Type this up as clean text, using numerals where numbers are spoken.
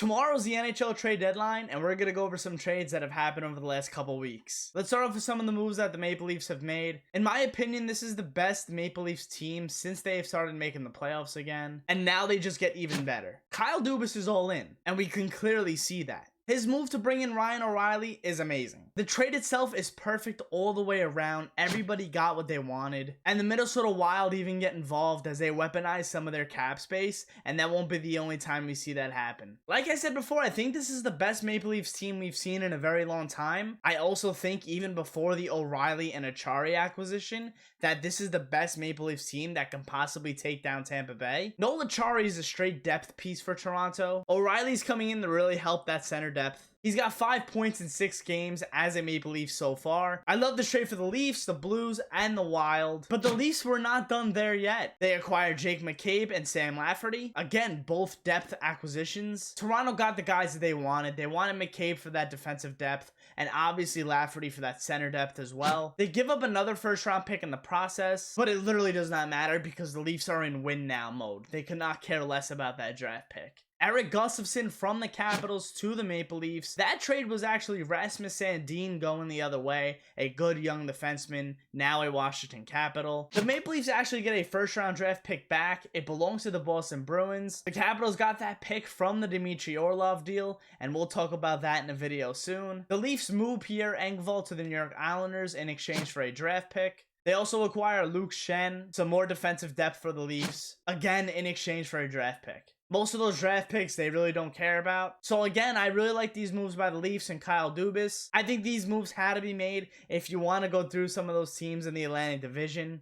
Tomorrow's the NHL trade deadline, and we're going to go over some trades that have happened over the last couple weeks. Let's start off with some of the moves that the Maple Leafs have made. In my opinion, this is the best Maple Leafs team since they have started making the playoffs again, and now they just get even better. Kyle Dubas is all in, and we can clearly see that. His move to bring in Ryan O'Reilly is amazing. The trade itself is perfect all the way around. Everybody got what they wanted. And the Minnesota Wild even get involved as they weaponize some of their cap space. And that won't be the only time we see that happen. Like I said before, I think this is the best Maple Leafs team we've seen in a very long time. I also think even before the O'Reilly and Acciari acquisition, that this is the best Maple Leafs team that can possibly take down Tampa Bay. Noel Acciari is a straight depth piece for Toronto. O'Reilly's coming in to really help that center depth. He's got 5 points in 6 games as a Maple Leaf so far. I love the trade for the Leafs, the Blues, and the Wild. But the Leafs were not done there yet. They acquired Jake McCabe and Sam Lafferty. Again, both depth acquisitions. Toronto got the guys that they wanted. They wanted McCabe for that defensive depth, and obviously Lafferty for that center depth as well. They give up another first-round pick in the process, but it literally does not matter because the Leafs are in win-now mode. They could not care less about that draft pick. Erik Gustafsson from the Capitals to the Maple Leafs. That trade was actually Rasmus Sandin going the other way. A good young defenseman, now a Washington Capital. The Maple Leafs actually get a first-round draft pick back. It belongs to the Boston Bruins. The Capitals got that pick from the Dmitry Orlov deal, and we'll talk about that in a video soon. The Leafs move Pierre Engvall to the New York Islanders in exchange for a draft pick. They also acquire Luke Schenn, some more defensive depth for the Leafs, again in exchange for a draft pick. Most of those draft picks they really don't care about. So again, I really like these moves by the Leafs and Kyle Dubas. I think these moves had to be made if you want to go through some of those teams in the Atlantic Division.